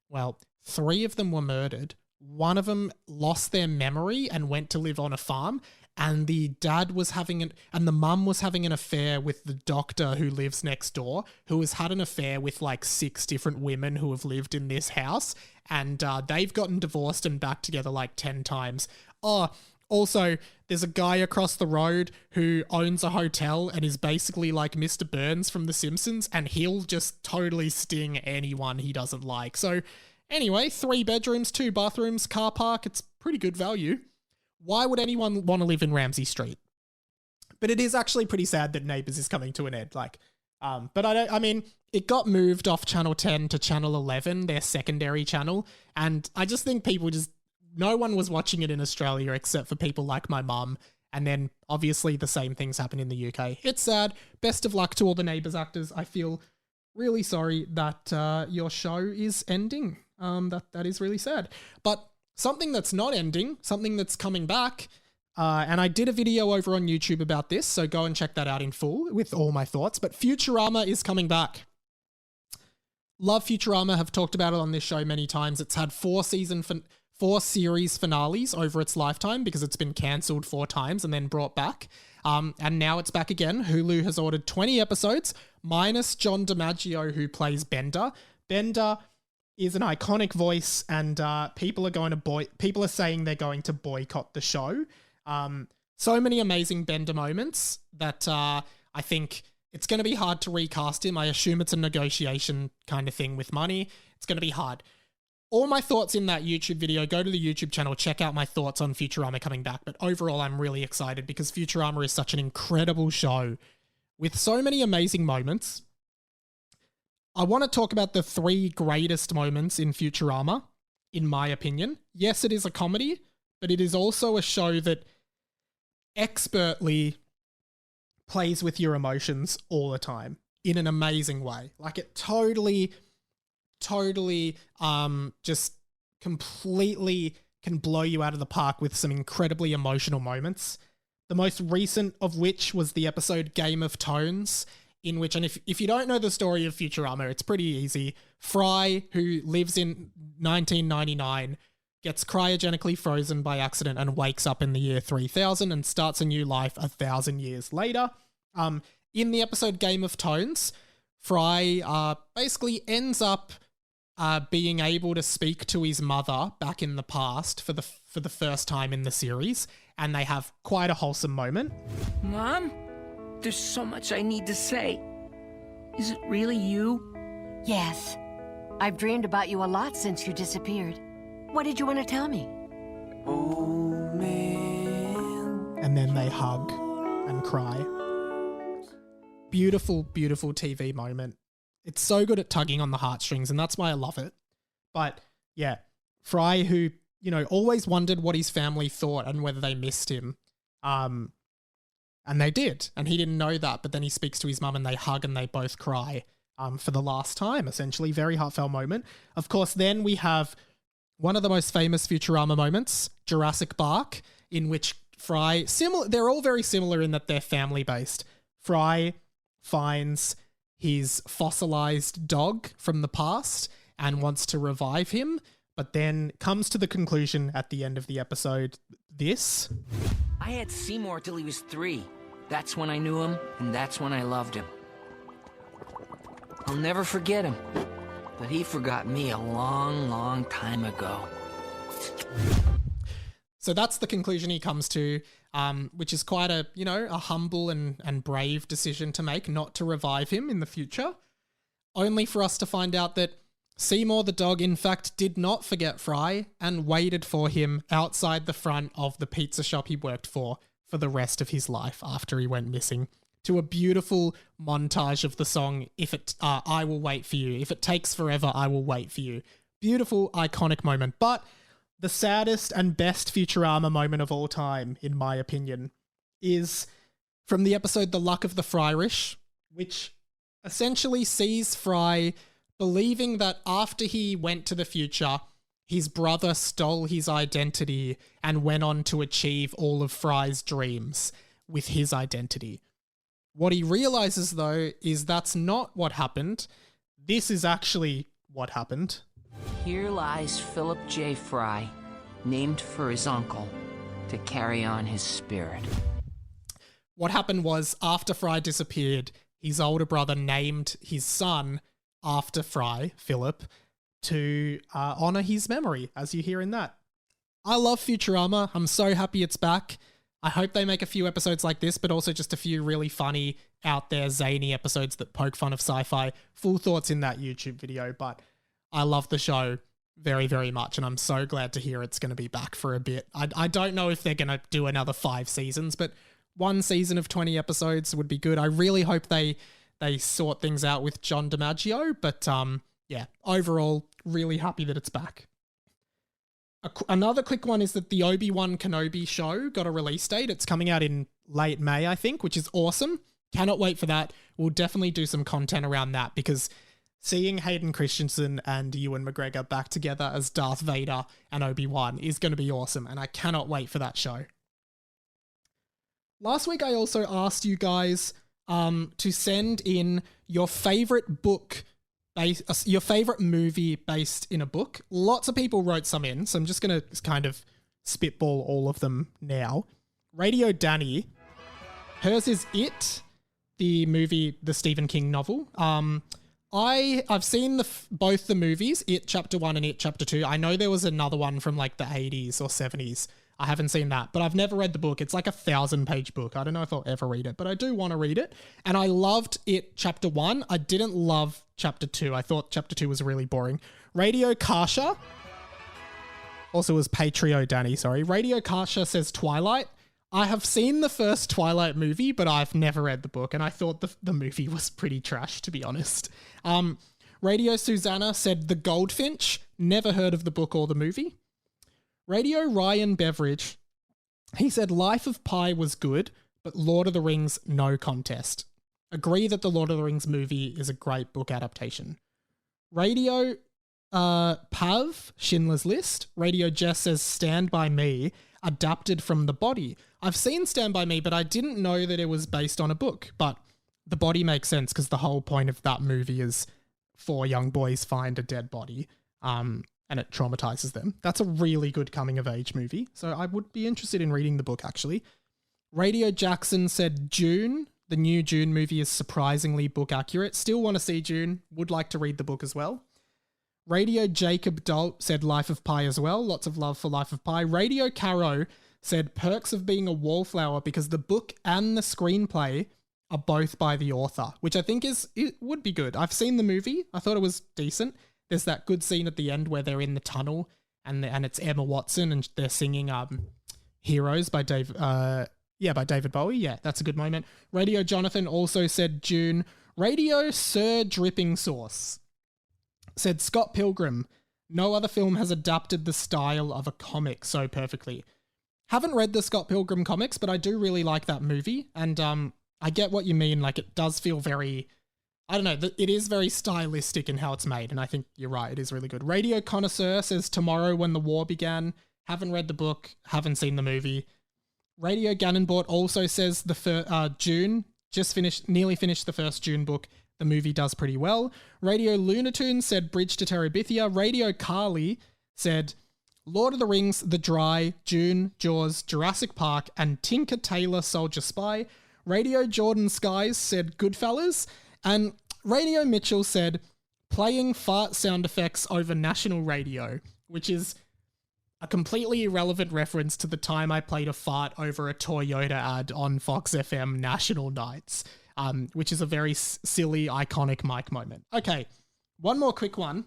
Well, 3 of them were murdered. One of them lost their memory and went to live on a farm, and the dad was and the mum was having an affair with the doctor who lives next door, who has had an affair with like 6 different women who have lived in this house, and they've gotten divorced and back together like 10 times. Also, there's a guy across the road who owns a hotel and is basically like Mr. Burns from The Simpsons, and he'll just totally sting anyone he doesn't like. So anyway, 3 bedrooms, 2 bathrooms, car park, it's pretty good value. Why would anyone want to live in Ramsey Street? But it is actually pretty sad that Neighbours is coming to an end. I mean, it got moved off Channel 10 to Channel 11, their secondary channel, and I just think no one was watching it in Australia except for people like my mum, and then obviously the same things happen in the UK. It's sad. Best of luck to all the Neighbours actors. I feel really sorry that your show is ending. That is really sad. But something that's not ending, something that's coming back, and I did a video over on YouTube about this, so go and check that out in full with all my thoughts, but Futurama is coming back. Love Futurama, have talked about it on this show many times. It's had 4 series finales over its lifetime because it's been cancelled 4 times and then brought back. And now it's back again. Hulu has ordered 20 episodes, minus John DiMaggio, who plays Bender. Bender is an iconic voice, and people are saying they're going to boycott the show. So many amazing Bender moments that I think it's going to be hard to recast him. I assume it's a negotiation kind of thing with money. It's going to be hard. All my thoughts in that YouTube video, go to the YouTube channel, check out my thoughts on Futurama coming back. But overall, I'm really excited because Futurama is such an incredible show with so many amazing moments. I want to talk about the 3 greatest moments in Futurama, in my opinion. Yes, it is a comedy, but it is also a show that expertly plays with your emotions all the time in an amazing way. Like, it totally just completely can blow you out of the park with some incredibly emotional moments. The most recent of which was the episode Game of Tones, in which, and if you don't know the story of Futurama, it's pretty easy. Fry, who lives in 1999, gets cryogenically frozen by accident and wakes up in the year 3000 and starts a new life 1,000 years later. In the episode Game of Tones, Fry basically ends up being able to speak to his mother back in the past for the first time in the series, and they have quite a wholesome moment. Mom, there's so much I need to say. Is it really you? Yes. I've dreamed about you a lot since you disappeared. What did you want to tell me? Oh, man. And then they hug and cry. Beautiful, beautiful TV moment. It's so good at tugging on the heartstrings, and that's why I love it. But yeah, Fry, who, you know, always wondered what his family thought and whether they missed him. And they did, and he didn't know that, but then he speaks to his mum and they hug and they both cry for the last time, essentially. Very heartfelt moment. Of course, then we have one of the most famous Futurama moments, Jurassic Bark, in which Fry, they're all very similar in that they're family-based. Fry finds his fossilized dog from the past and wants to revive him, but then comes to the conclusion at the end of the episode, this. I had Seymour till he was 3. That's when I knew him, and that's when I loved him. I'll never forget him, but he forgot me a long, long time ago. So that's the conclusion he comes to, which is quite a humble and brave decision to make, not to revive him in the future, only for us to find out that Seymour the dog, in fact, did not forget Fry and waited for him outside the front of the pizza shop he worked for the rest of his life after he went missing, to a beautiful montage of the song, I Will Wait For You. If it takes forever, I will wait for you. Beautiful, iconic moment. But the saddest and best Futurama moment of all time, in my opinion, is from the episode The Luck of the Fryrish, which essentially sees Fry believing that after he went to the future, his brother stole his identity and went on to achieve all of Fry's dreams with his identity. What he realizes, though, is that's not what happened. This is actually what happened. Here lies Philip J. Fry, named for his uncle, to carry on his spirit. What happened was, after Fry disappeared, his older brother named his son after Fry, Philip, to honor his memory, as you hear in that. I love Futurama. I'm so happy it's back. I hope they make a few episodes like this, but also just a few really funny, out there, zany episodes that poke fun of sci-fi. Full thoughts in that YouTube video, but I love the show very, very much, and I'm so glad to hear it's going to be back for a bit. I don't know if they're going to do another 5 seasons, but 1 season of 20 episodes would be good. I really hope they sort things out with John DiMaggio, but yeah, overall, really happy that it's back. Another quick one is that the Obi-Wan Kenobi show got a release date. It's coming out in late May, I think, which is awesome. Cannot wait for that. We'll definitely do some content around that, because seeing Hayden Christensen and Ewan McGregor back together as Darth Vader and Obi-Wan is going to be awesome, and I cannot wait for that show. Last week, I also asked you guys to send in your favorite book, your favorite movie based in a book. Lots of people wrote some in, so I'm just going to kind of spitball all of them now. Radio Danny, hers is It, the movie, the Stephen King novel. I've seen both the movies, It Chapter 1 and It Chapter 2. I know there was another one from like the 80s or 70s. I haven't seen that, but I've never read the book. It's like a 1,000-page book. I don't know if I'll ever read it, but I do want to read it. And I loved It Chapter 1. I didn't love Chapter 2. I thought Chapter 2 was really boring. Radio Kasha, also was Patrio Danny, sorry. Radio Kasha says Twilight. I have seen the first Twilight movie, but I've never read the book, and I thought the movie was pretty trash, to be honest. Radio Susanna said The Goldfinch. Never heard of the book or the movie. Radio Ryan Beveridge, he said Life of Pi was good, but Lord of the Rings, no contest. Agree that the Lord of the Rings movie is a great book adaptation. Radio Pav, Schindler's List. Radio Jess says Stand By Me, adapted from The Body. I've seen Stand By Me, but I didn't know that it was based on a book. But The Body makes sense, because the whole point of that movie is 4 young boys find a dead body. And it traumatizes them. That's a really good coming-of-age movie, so I would be interested in reading the book, actually. Radio Jackson said Dune, the new June movie is surprisingly book accurate. Still want to see June. Would like to read the book as well. Radio Jacob Dalt said Life of Pi as well. Lots of love for Life of Pi. Radio Caro said Perks of Being a Wallflower because the book and the screenplay are both by the author, which I think it would be good. I've seen the movie. I thought it was decent. There's that good scene at the end where they're in the tunnel and it's Emma Watson and they're singing Heroes by David Bowie. Yeah, that's a good moment. Radio Jonathan also said June. Radio Sir Dripping Sauce said Scott Pilgrim. No other film has adapted the style of a comic so perfectly. Haven't read the Scott Pilgrim comics, but I do really like that movie. And I get what you mean. Like, it does feel very, I don't know, it is very stylistic in how it's made. And I think you're right. It is really good. Radio Connoisseur says Tomorrow When the War Began. Haven't read the book. Haven't seen the movie. Radio Ganonbort also says June. Nearly finished the first June book. The movie does pretty well. Radio Lunatoon said Bridge to Terabithia. Radio Carly said Lord of the Rings, The Dry, June, Jaws, Jurassic Park, and Tinker Tailor Soldier Spy. Radio Jordan Skies said Goodfellas. And Radio Mitchell said playing fart sound effects over national radio, which is a completely irrelevant reference to the time I played a fart over a Toyota ad on Fox FM national nights, which is a very silly, iconic Mike moment. Okay, one more quick one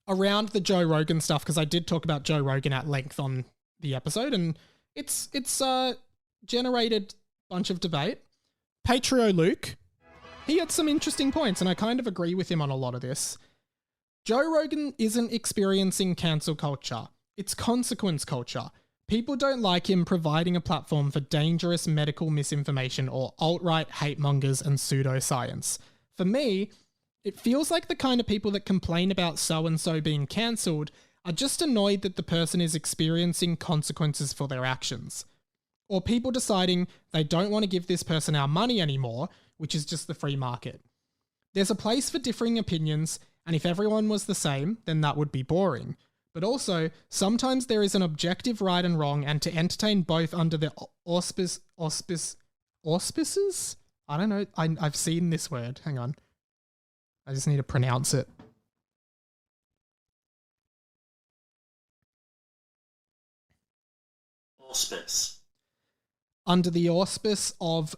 around the Joe Rogan stuff, because I did talk about Joe Rogan at length on the episode, and it's generated a bunch of debate. Patrio Luke, he had some interesting points, and I kind of agree with him on a lot of this. Joe Rogan isn't experiencing cancel culture. It's consequence culture. People don't like him providing a platform for dangerous medical misinformation or alt-right hate mongers and pseudoscience. For me, it feels like the kind of people that complain about so-and-so being cancelled are just annoyed that the person is experiencing consequences for their actions. Or people deciding they don't want to give this person our money anymore, which is just the free market. There's a place for differing opinions, and if everyone was the same, then that would be boring. But also, sometimes there is an objective right and wrong, and to entertain both under the auspices? I don't know. I've seen this word. Hang on. I just need to pronounce it. Auspice. Under the auspice of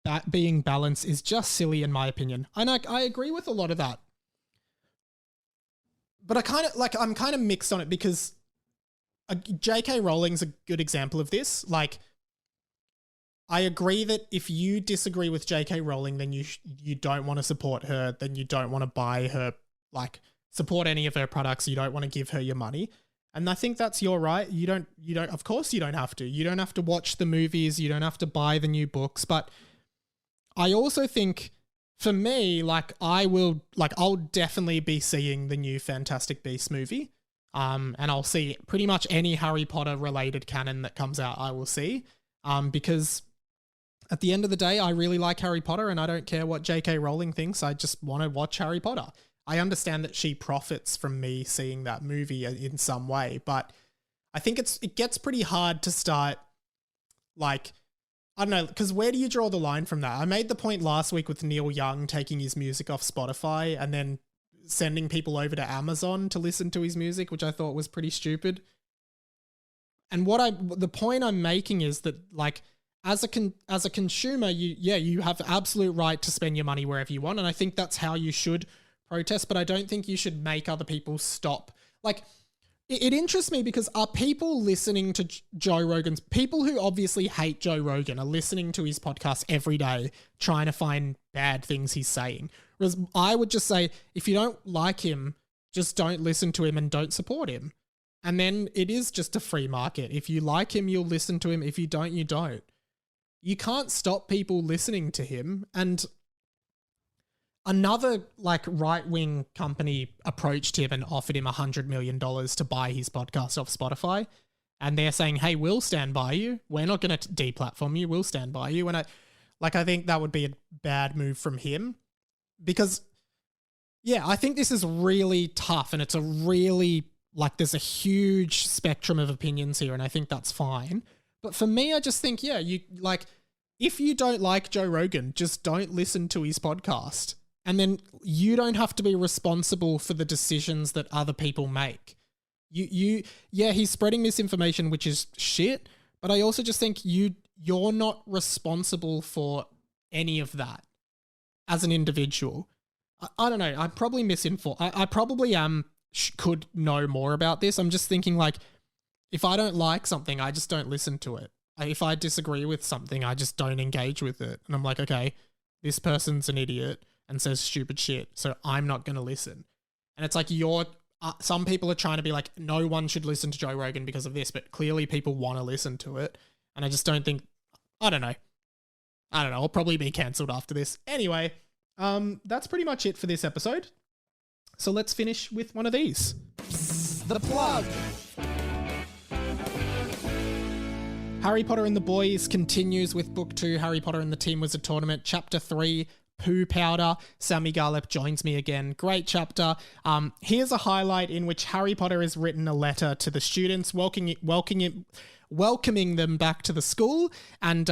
that being balanced is just silly in my opinion. And I agree with a lot of that. But I'm kind of mixed on it because J.K. Rowling's a good example of this. Like, I agree that if you disagree with J.K. Rowling, then you don't want to support her, then you don't want to buy her, like, support any of her products, you don't want to give her your money. And I think that's your right. You don't, of course you don't have to. You don't have to watch the movies, you don't have to buy the new books. But I also think, for me, I'll definitely be seeing the new Fantastic Beasts movie. And I'll see pretty much any Harry Potter related canon that comes out, I will see. Because at the end of the day, I really like Harry Potter and I don't care what J.K. Rowling thinks. I just want to watch Harry Potter. I understand that she profits from me seeing that movie in some way, but I think it gets pretty hard to start, like, I don't know, because where do you draw the line from that? I made the point last week with Neil Young taking his music off Spotify and then sending people over to Amazon to listen to his music, which I thought was pretty stupid. And the point I'm making is that, like, as a consumer, you have the absolute right to spend your money wherever you want, and I think that's how you should protest, but I don't think you should make other people stop. Like, it interests me because are people listening to Joe Rogan's, people who obviously hate Joe Rogan are listening to his podcast every day trying to find bad things he's saying. Whereas I would just say, if you don't like him, just don't listen to him and don't support him. And then it is just a free market. If you like him, you'll listen to him. If you don't, you don't. You can't stop people listening to him. And another, like, right-wing company approached him and offered him $100 million to buy his podcast off Spotify. And they're saying, hey, we'll stand by you. We're not going to deplatform you. We'll stand by you. And I think that would be a bad move from him because, yeah, I think this is really tough and it's a really, like, there's a huge spectrum of opinions here and I think that's fine. But for me, I just think, yeah, if you don't like Joe Rogan, just don't listen to his podcast. And then you don't have to be responsible for the decisions that other people make. Yeah, he's spreading misinformation, which is shit, but I also just think you're not responsible for any of that as an individual. I don't know. I'm probably misinformed. I probably could know more about this. I'm just thinking, like, if I don't like something, I just don't listen to it. If I disagree with something, I just don't engage with it. And I'm like, okay, this person's an idiot and says stupid shit, so I'm not going to listen. And it's like some people are trying to be like, no one should listen to Joe Rogan because of this, but clearly people want to listen to it. And I just don't think, I don't know. I'll probably be cancelled after this. Anyway, that's pretty much it for this episode. So let's finish with one of these. The plug. Harry Potter and the Boys continues with Book 2, Harry Potter and the Teen Wizard Tournament, Chapter 3, Poo Powder. Sammy Garlep joins me again. Great chapter. Here's a highlight in which Harry Potter has written a letter to the students, welcoming them back to the school, and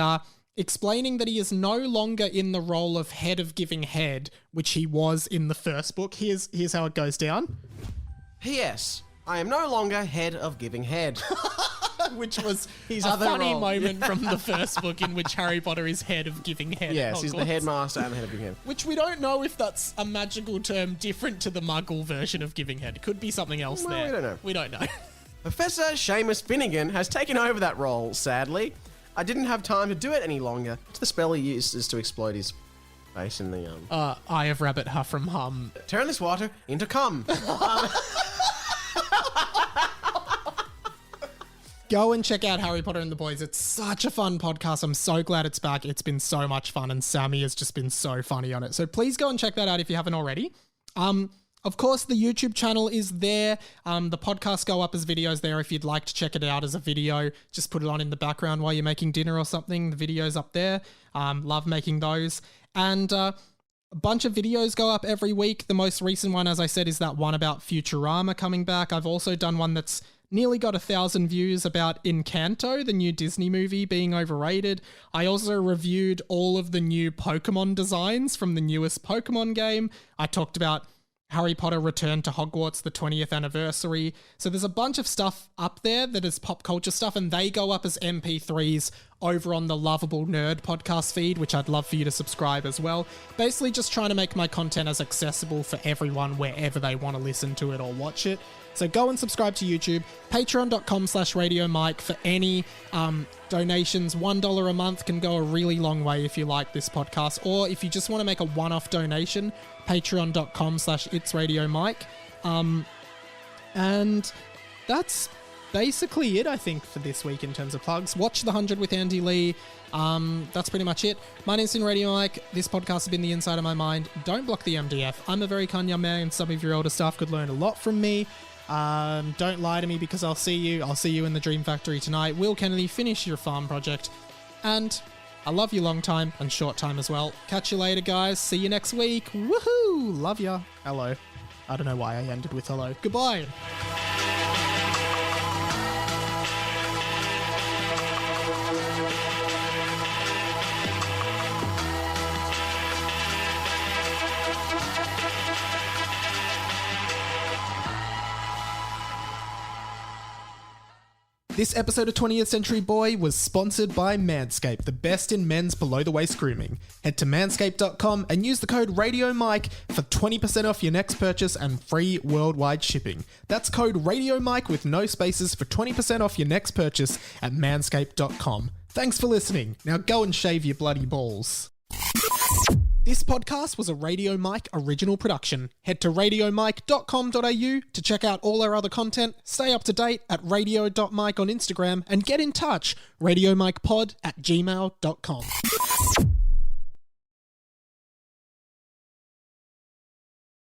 explaining that he is no longer in the role of head of giving head, which he was in the first book. Here's how it goes down. P.S. I am no longer head of giving head. Which was his a other funny role. moment from the first book in which Harry Potter is head of giving head. Yes, he's the Hogwarts. headmaster and the head of giving head. Which we don't know if that's a magical term different to the Muggle version of giving head. It could be something else No, there. we don't know. We don't know. Professor Seamus Finnegan has taken over that role, sadly. I didn't have time to do it any longer. It's the spell he uses to explode his face in the... Eye of Rabbit Huff from Hum. Turn this water into cum. Go and check out Harry Potter and the Boys. It's such a fun podcast. I'm so glad it's back. It's been so much fun, and Sammy has just been so funny on it. So please go and check that out if you haven't already. Of course, the YouTube channel is there. The podcasts go up as videos there if you'd like to check it out as a video. Just put it on in the background while you're making dinner or something. The video's up there. Love making those. And a bunch of videos go up every week. The most recent one, as I said, is that one about Futurama coming back. I've also done one that's nearly got 1,000 views about Encanto, the new Disney movie, being overrated. I also reviewed all of the new Pokemon designs from the newest Pokemon game. I talked about Harry Potter Return to Hogwarts, the 20th anniversary. So there's a bunch of stuff up there that is pop culture stuff, and they go up as MP3s over on the Loveable Nerd podcast feed, which I'd love for you to subscribe as well. Basically just trying to make my content as accessible for everyone wherever they want to listen to it or watch it. So go and subscribe to YouTube, patreon.com/RadioMike for any donations. $1 a month can go a really long way if you like this podcast. Or if you just want to make a one-off donation, patreon.com/It'sRadioMike. And that's basically it, I think, for this week in terms of plugs. Watch The 100 with Andy Lee. That's pretty much it. My name's Radio Mike. This podcast has been the inside of my mind. Don't block the MDF. I'm a very kind young man, and some of your older staff could learn a lot from me. Don't lie to me, because I'll see you in the Dream Factory tonight. Will Kennedy, finish your farm project. And I love you long time and short time as well. Catch you later, guys. See you next week. Woohoo! Love ya. Hello. I don't know why I ended with hello. Goodbye. This episode of 20th Century Boy was sponsored by Manscaped, the best in men's below-the-waist grooming. Head to manscaped.com and use the code RadioMike for 20% off your next purchase and free worldwide shipping. That's code RadioMike with no spaces for 20% off your next purchase at manscaped.com. Thanks for listening. Now go and shave your bloody balls. This podcast was a Radio Mike original production. Head to radiomike.com.au to check out all our other content, stay up to date at radio.mike on Instagram, and get in touch, radiomikepod@gmail.com.